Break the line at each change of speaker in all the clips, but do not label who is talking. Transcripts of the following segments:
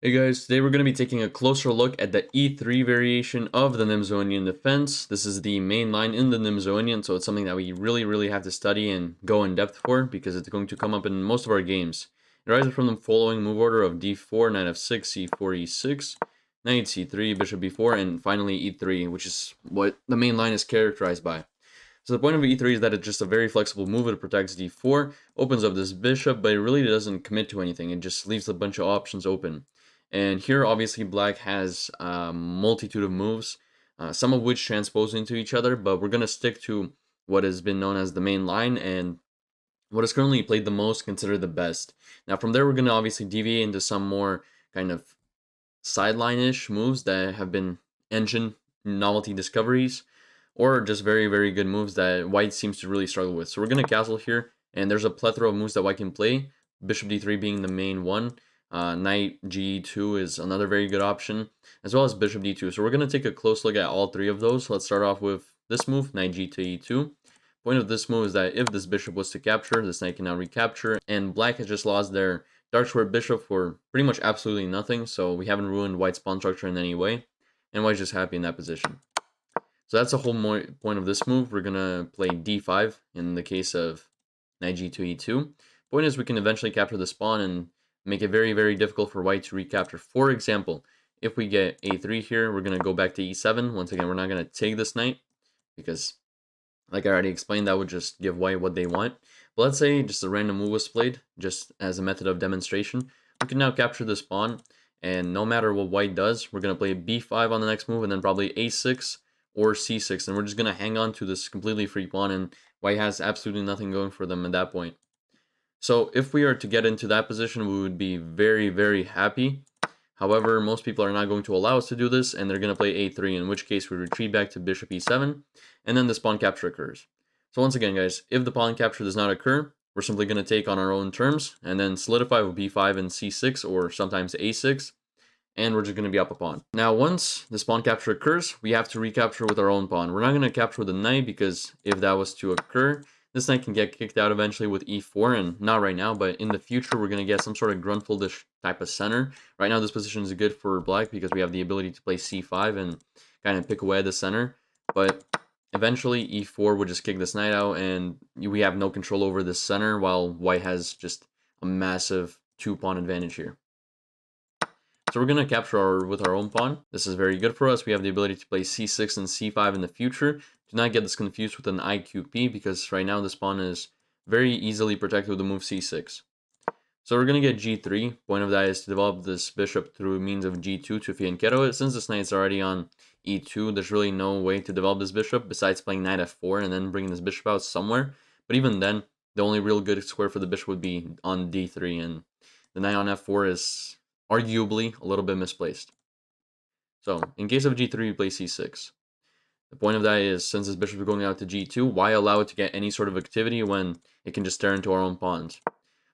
Hey guys, today we're going to be taking a closer look at the E3 variation of the Nimzo-Indian defense. This is the main line in the Nimzo-Indian, so it's something that we really have to study and go in depth for because it's going to come up in most of our games. It arises from the following move order of d4, knight f6, c4, e6, knight c3, bishop b4, and finally e3, which is what the main line is characterized by. So the point of e3 is that it's just a very flexible move. It protects d4, opens up this bishop, but it really doesn't commit to anything. It just leaves a bunch of options open. And here, obviously, black has a multitude of moves, some of which transpose into each other, but we're going to stick to what has been known as the main line and what is currently played the most, considered the best. Now, from there, we're going to obviously deviate into some more kind of sideline-ish moves that have been engine novelty discoveries, or just very good moves that white seems to really struggle with. So we're going to castle here, and there's a plethora of moves that white can play, bishop d3 being the main one. Knight g2 is another very good option, as well as bishop d2. So we're going to take a close look at all three of those. Let's start off with this move, knight g to e2. Point of this move is that if this bishop was to capture, this knight can now recapture, and black has just lost their dark square bishop for pretty much absolutely nothing, so we haven't ruined white's pawn structure in any way, and white's just happy in that position. So that's the whole point of this move. We're going to play d5 in the case of knight g to e2. Point is we can eventually capture the pawn and make it very difficult for white to recapture. For example, if we get a3 here, we're going to go back to e7. Once again, we're not going to take this knight because, like I already explained, that would just give white what they want. But let's say just a random move was played, just as a method of demonstration. We can now capture this pawn, and no matter what white does, we're going to play b5 on the next move, and then probably a6 or c6, and we're just going to hang on to this completely free pawn, and white has absolutely nothing going for them at that point. So if we are to get into that position, we would be very happy. However, most people are not going to allow us to do this, and they're going to play a3, in which case we retreat back to bishop e7, and then this pawn capture occurs. So once again, guys, if the pawn capture does not occur, we're simply going to take on our own terms, and then solidify with b5 and c6, or sometimes a6, and we're just going to be up a pawn. Now, once this pawn capture occurs, we have to recapture with our own pawn. We're not going to capture with the knight, because if that was to occur, this knight can get kicked out eventually with e4, and not right now, but in the future, we're going to get some sort of Grunfeldish type of center. Right now, this position is good for black because we have the ability to play c5 and kind of pick away at the center. But eventually, e4 would just kick this knight out, and we have no control over this center, while white has just a massive two-pawn advantage here. So we're going to capture with our own pawn. This is very good for us. We have the ability to play c6 and c5 in the future. Do not get this confused with an IQP, because right now this pawn is very easily protected with the move c6. So we're going to get g3. Point of that is to develop this bishop through means of g2 to fianchetto it. Since this knight is already on e2, there's really no way to develop this bishop besides playing knight f4 and then bringing this bishop out somewhere. But even then, the only real good square for the bishop would be on d3, and the knight on f4 is arguably a little bit misplaced. So in case of g3, we play c6. The point of that is, since this bishop is going out to g2, why allow it to get any sort of activity when it can just tear into our own pawns?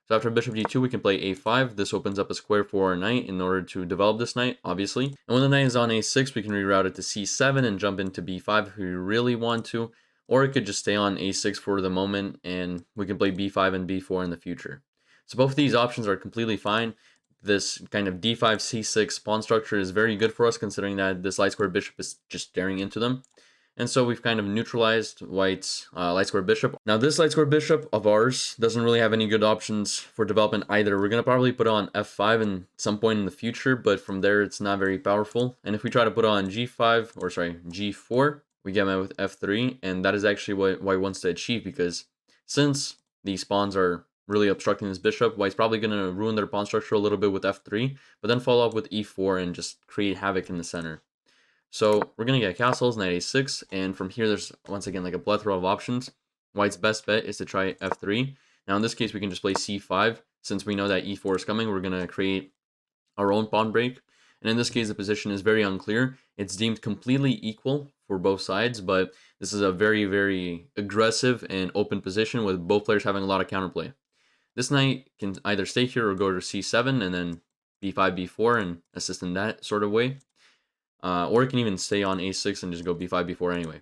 So after bishop g2, we can play a5. This opens up a square for our knight in order to develop this knight, obviously. And when the knight is on a6, we can reroute it to c7 and jump into b5 if we really want to. Or it could just stay on a6 for the moment, and we can play b5 and b4 in the future. So both of these options are completely fine. This kind of d5, c6 pawn structure is very good for us, considering that this light square bishop is just staring into them. And so we've kind of neutralized white's light square bishop. Now this light square bishop of ours doesn't really have any good options for development either. We're going to probably put it on f5 in some point in the future, but from there it's not very powerful. And if we try to put it on g4, we get met with f3, and that is actually what white wants to achieve, because since these pawns are really obstructing this bishop, white's probably going to ruin their pawn structure a little bit with f3, but then follow up with e4 and just create havoc in the center. So we're going to get castles, knight a6, and from here there's once again like a plethora of options. White's best bet is to try f3. Now in this case we can just play c5. Since we know that e4 is coming, we're going to create our own pawn break. And in this case the position is very unclear. It's deemed completely equal for both sides, but this is a very aggressive and open position with both players having a lot of counterplay. This knight can either stay here or go to c7 and then b5, b4 and assist in that sort of way. Or it can even stay on a6 and just go b5, b4 anyway.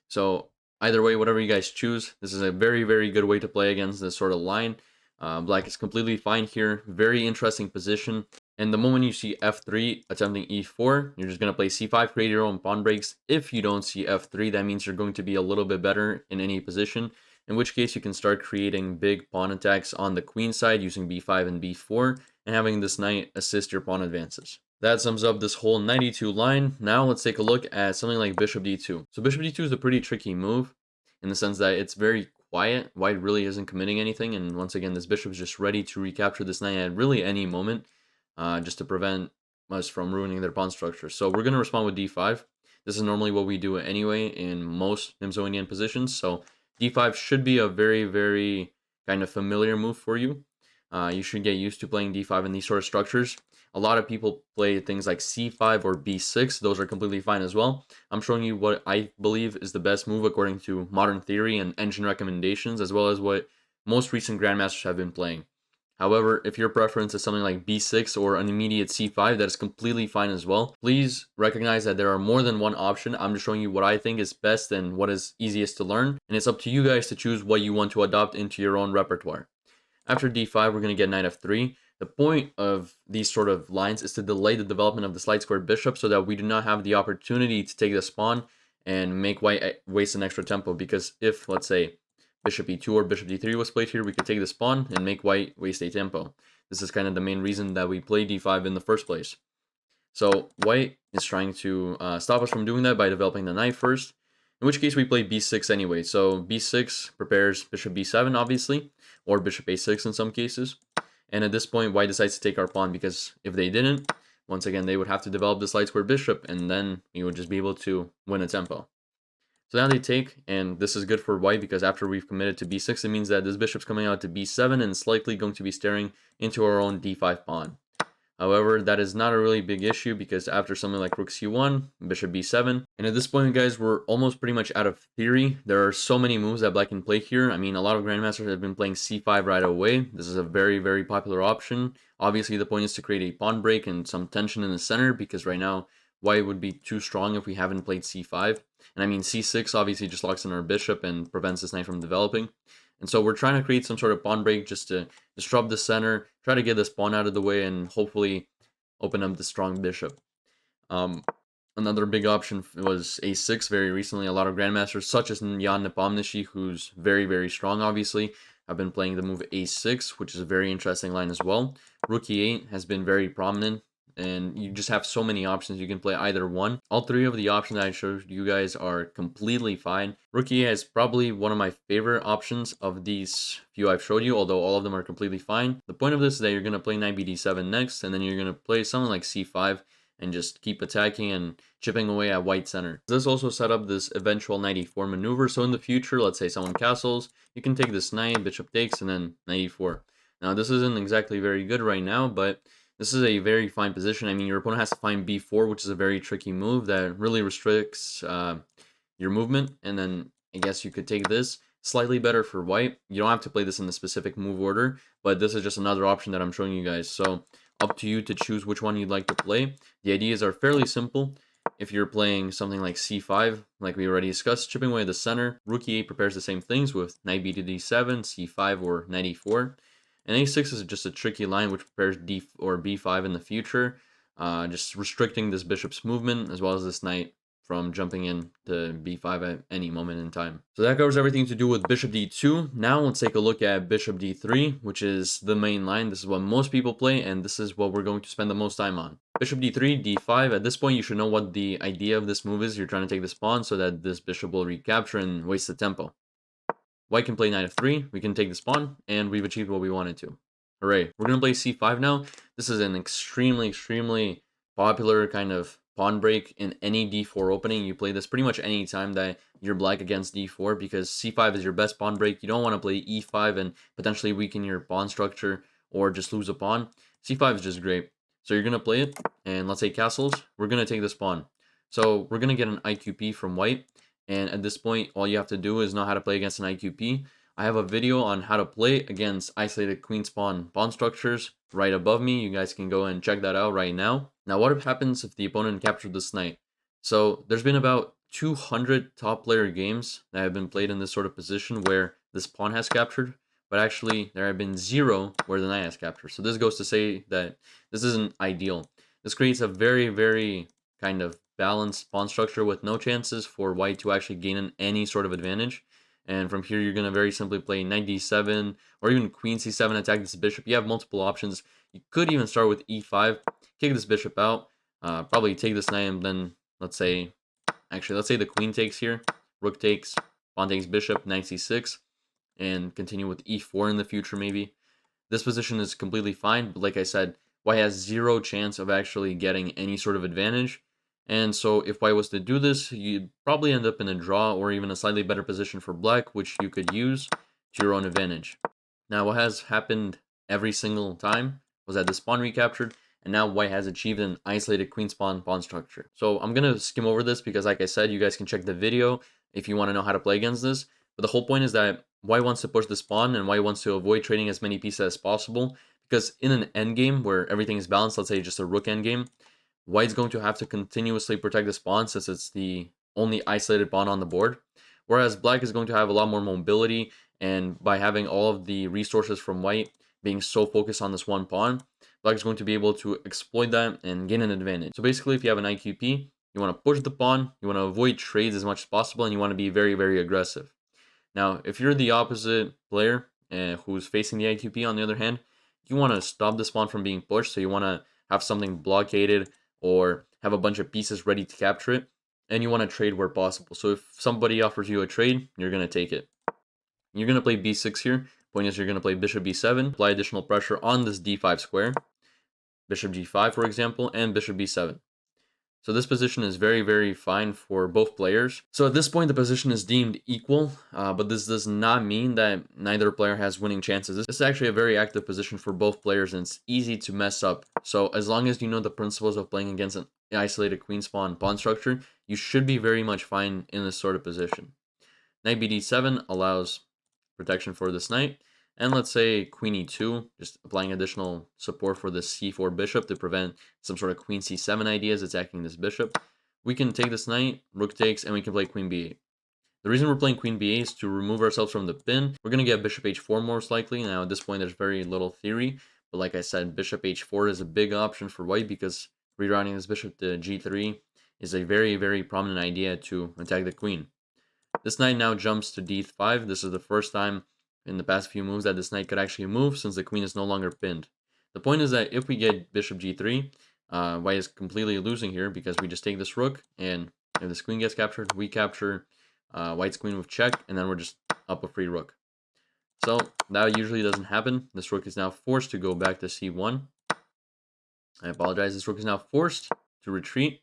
So either way, whatever you guys choose, this is a very good way to play against this sort of line. Black is completely fine here. Very interesting position. And the moment you see f3 attempting e4, you're just going to play c5, create your own pawn breaks. If you don't see f3, that means you're going to be a little bit better in any position, in which case you can start creating big pawn attacks on the queen side using b5 and b4, and having this knight assist your pawn advances. That sums up this whole knight e2 line. Now let's take a look at something like bishop d2. So bishop d2 is a pretty tricky move in the sense that it's very quiet. White really isn't committing anything, and once again, this bishop is just ready to recapture this knight at really any moment, just to prevent us from ruining their pawn structure. So we're going to respond with d5. This is normally what we do anyway in most Nimzo-Indian positions, so d5 should be a very, very kind of familiar move for you. You should get used to playing d5 in these sort of structures. A lot of people play things like c5 or b6. Those are completely fine as well. I'm showing you what I believe is the best move according to modern theory and engine recommendations, as well as what most recent grandmasters have been playing. However, if your preference is something like b6 or an immediate c5, that is completely fine as well. Please recognize that there are more than one option. I'm just showing you what I think is best and what is easiest to learn, and it's up to you guys to choose what you want to adopt into your own repertoire. After d5, we're going to get knight f3. The point of these sort of lines is to delay the development of the light square bishop so that we do not have the opportunity to take this pawn and make white waste an extra tempo, because if, let's say, bishop e2 or bishop d3 was played here, we could take this pawn and make white waste a tempo. This is kind of the main reason that we play d5 in the first place. So white is trying to stop us from doing that by developing the knight first, in which case we play b6 anyway. So b6 prepares bishop b7, obviously, or bishop a6 in some cases. And at this point, white decides to take our pawn, because if they didn't, once again, they would have to develop this light square bishop, and then we would just be able to win a tempo. So now they take, and this is good for white, because after we've committed to b6, it means that this bishop's coming out to b7, and it's likely going to be staring into our own d5 pawn. However, that is not a really big issue, because after something like rook c1, bishop b7, and at this point, guys, we're almost pretty much out of theory. There are so many moves that black can play here. I mean, a lot of grandmasters have been playing c5 right away. This is a very, very popular option. Obviously, the point is to create a pawn break and some tension in the center, because right now, white would be too strong if we haven't played c5. And I mean, c6 obviously just locks in our bishop and prevents this knight from developing. And so we're trying to create some sort of pawn break just to disrupt the center, try to get this pawn out of the way, and hopefully open up the strong bishop. Another big option was a6 very recently. A lot of grandmasters, such as Jan Nepomniachtchi, who's very, very strong, obviously, have been playing the move a6, which is a very interesting line as well. Rook e8 has been very prominent, and you just have so many options. You can play either one. All three of the options I showed you guys are completely fine. Rook e8 is probably one of my favorite options of these few I've showed you, although all of them are completely fine. The point of this is that you're going to play knight bd7 next, and then you're going to play something like c5 and just keep attacking and chipping away at white center. This also set up this eventual knight e4 maneuver, so in the future, let's say someone castles, you can take this knight, bishop takes, and then knight e4. Now, this isn't exactly very good right now, but this is a very fine position. I mean, your opponent has to find b4, which is a very tricky move that really restricts your movement. And then I guess you could take this. Slightly better for white. You don't have to play this in the specific move order, but this is just another option that I'm showing you guys. So up to you to choose which one you'd like to play. The ideas are fairly simple. If you're playing something like c5, like we already discussed, chipping away at the center, rook e8 prepares the same things with knight b to d7, c5, or knight e4. And a6 is just a tricky line which prepares d or b5 in the future, just restricting this bishop's movement as well as this knight from jumping in to b5 at any moment in time. So that covers everything to do with bishop d2. Now let's take a look at bishop d3, which is the main line. This is what most people play, and this is what we're going to spend the most time on. Bishop d3, d5. At this point, you should know what the idea of this move is. You're trying to take this pawn so that this bishop will recapture and waste the tempo. White can play knight f3, we can take this pawn, and we've achieved what we wanted to. Hooray. We're going to play c5 now. This is an extremely popular kind of pawn break in any d4 opening. You play this pretty much any time that you're black against d4, because c5 is your best pawn break. You don't want to play e5 and potentially weaken your pawn structure or just lose a pawn. c5 is just great. So you're going to play it, and let's say castles. We're going to take this pawn. So we're going to get an IQP from white. And at this point, all you have to do is know how to play against an IQP. I have a video on how to play against isolated queen's pawn structures right above me. You guys can go and check that out right now. Now, what happens if the opponent captured this knight? So there's been about 200 top player games that have been played in this sort of position where this pawn has captured but actually there have been 0 where the knight has captured. So this goes to say that this isn't ideal. This creates a very kind of balanced pawn structure with no chances for white to actually gain any sort of advantage. And from here, you're going to very simply play knight d7 or even queen c7, attack this bishop. You have multiple options. You could even start with e5, kick this bishop out, probably take this knight, and then let's say the queen takes here, rook takes, pawn takes bishop, knight c6, and continue with e4 in the future maybe. This position is completely fine, but like I said, white has 0 chance of actually getting any sort of advantage. And so if white was to do this, you'd probably end up in a draw or even a slightly better position for black, which you could use to your own advantage. Now, what has happened every single time was that this pawn recaptured, and now white has achieved an isolated queen pawn structure. So I'm going to skim over this because, like I said, you guys can check the video if you want to know how to play against this. But the whole point is that white wants to push this pawn, and white wants to avoid trading as many pieces as possible, because in an endgame where everything is balanced, let's say just a rook endgame, white's going to have to continuously protect this pawn since it's the only isolated pawn on the board, whereas black is going to have a lot more mobility, and by having all of the resources from white being so focused on this one pawn, black is going to be able to exploit that and gain an advantage. So basically, if you have an IQP, you want to push the pawn, you want to avoid trades as much as possible, and you want to be very aggressive. Now, if you're the opposite player who's facing the IQP, on the other hand, you want to stop this pawn from being pushed, so you want to have something blockaded or have a bunch of pieces ready to capture it, and you want to trade where possible. So if somebody offers you a trade, you're going to take it. You're going to play b6 here. Point is, you're going to play bishop b7, apply additional pressure on this d5 square, bishop g5 for example, and bishop b7. So this position is very fine for both players. So at this point, the position is deemed equal, but this does not mean that neither player has winning chances. This is actually a very active position for both players, and it's easy to mess up. So as long as you know the principles of playing against an isolated queen pawn structure, you should be very much fine in this sort of position. Knight bd7 allows protection for this knight. And let's say queen e2, just applying additional support for the c4 bishop to prevent some sort of queen c7 ideas attacking this bishop. We can take this knight, rook takes, and we can play queen b8. The reason we're playing queen b8 is to remove ourselves from the pin. We're going to get bishop h4 most likely. Now at this point there's very little theory, but like I said, bishop h4 is a big option for white because rerouting this bishop to g3 is a very prominent idea to attack the queen. This knight now jumps to d5. This is the first time in the past few moves that this knight could actually move since the queen is no longer pinned. The point is that if we get bishop g3, white is completely losing here because we just take this rook, and if this queen gets captured, we capture white's queen with check, and then we're just up a free rook. So that usually doesn't happen. This rook is now forced to go back to c1. I apologize, this rook is now forced to retreat,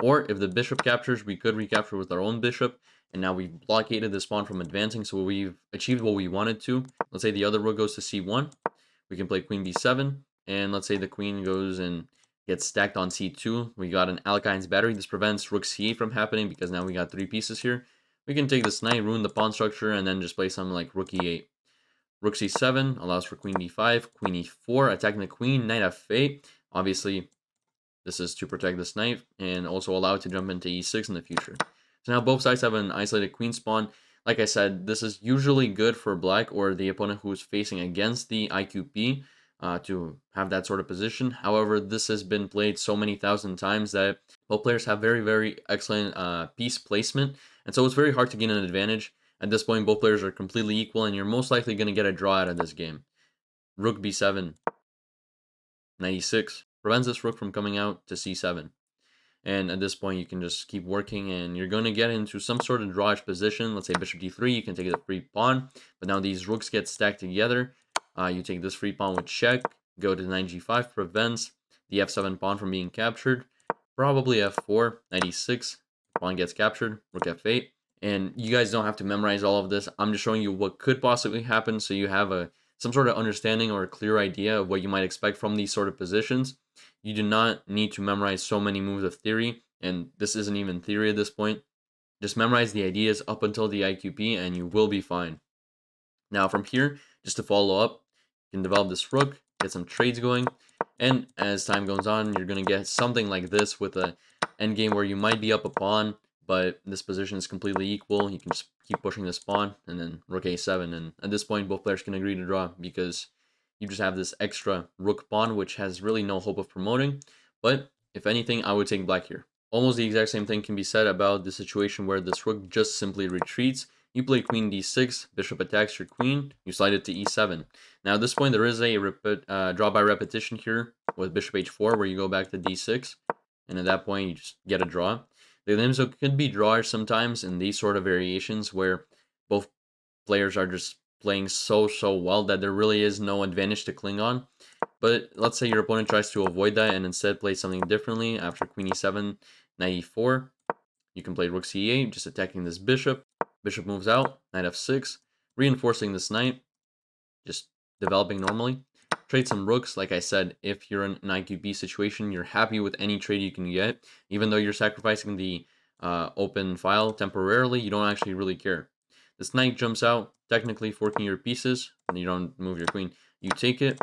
or if the bishop captures, we could recapture with our own bishop. And now we've blockaded this pawn from advancing, so we've achieved what we wanted to. Let's say the other rook goes to c1. We can play queen b7. And let's say the queen goes and gets stacked on c2. We got an Alkine's battery. This prevents rook c8 from happening because now we got 3 pieces here. We can take this knight, ruin the pawn structure, and then just play something like rook e8. Rook c7 allows for queen d5, queen e4, attacking the queen, knight f8. Obviously, this is to protect this knight and also allow it to jump into e6 in the future. So now both sides have an isolated queen pawn. Like I said, this is usually good for black or the opponent who is facing against the IQP to have that sort of position. However, this has been played so many thousand times that both players have very excellent piece placement. And so it's very hard to gain an advantage. At this point, both players are completely equal, and you're most likely going to get a draw out of this game. Rook b7, knight e6 prevents this rook from coming out to c7. And at this point, you can just keep working, and you're going to get into some sort of drawish position. Let's say bishop d3, you can take the free pawn. But now these rooks get stacked together. You take this free pawn with check, go to knight g5, prevents the f7 pawn from being captured. Probably f4, knight e6, pawn gets captured, rook f8. And you guys don't have to memorize all of this. I'm just showing you what could possibly happen so you have some sort of understanding or a clear idea of what you might expect from these sort of positions. You do not need to memorize so many moves of theory, and this isn't even theory at this point. Just memorize the ideas up until the IQP and you will be fine. Now from here, just to follow up, you can develop this rook, get some trades going, and as time goes on, you're going to get something like this with a endgame where you might be up a pawn, but this position is completely equal. You can just keep pushing this pawn, and then rook a7. And at this point, both players can agree to draw because you just have this extra rook pawn, which has really no hope of promoting. But if anything, I would take black here. Almost the exact same thing can be said about the situation where this rook just simply retreats. You play queen d6, bishop attacks your queen, you slide it to e7. Now at this point, there is a draw by repetition here with bishop h4, where you go back to d6, and at that point, you just get a draw. The Nimzo could be drawers sometimes in these sort of variations where both players are just playing so well that there really is no advantage to cling on. But let's say your opponent tries to avoid that and instead play something differently. After queen e7, knight e4, you can play rook c8, just attacking this bishop. Bishop moves out, knight f6, reinforcing this knight, just developing normally. Trade some rooks. Like I said, if you're in an IQB situation, you're happy with any trade you can get. Even though you're sacrificing the open file temporarily, you don't actually really care. This knight jumps out, technically forking your pieces, and you don't move your queen. You take it,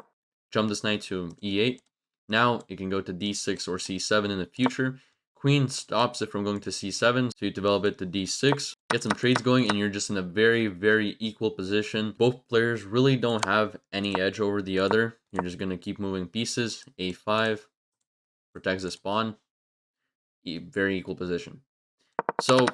jump this knight to e8. Now it can go to d6 or c7 in the future. Queen stops it from going to c7, so you develop it to d6. Get some trades going, and you're just in a very equal position. Both players really don't have any edge over the other. You're just going to keep moving pieces. a5 protects this pawn. Very equal position. So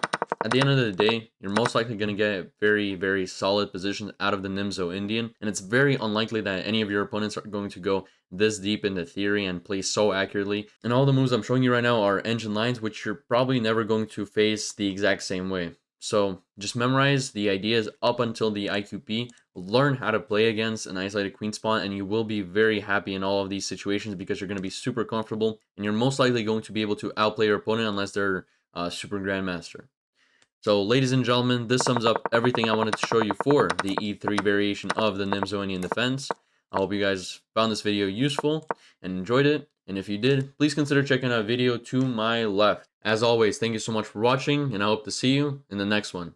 at the end of the day, you're most likely going to get very solid positions out of the Nimzo-Indian, and it's very unlikely that any of your opponents are going to go this deep into theory and play so accurately. And all the moves I'm showing you right now are engine lines, which you're probably never going to face the exact same way. So just memorize the ideas up until the IQP, learn how to play against an isolated queen spawn, and you will be very happy in all of these situations because you're going to be super comfortable, and you're most likely going to be able to outplay your opponent unless they're super grandmaster. So ladies and gentlemen, this sums up everything I wanted to show you for the E3 variation of the Nimzo-Indian defense. I hope you guys found this video useful and enjoyed it. And if you did, please consider checking out a video to my left. As always, thank you so much for watching, and I hope to see you in the next one.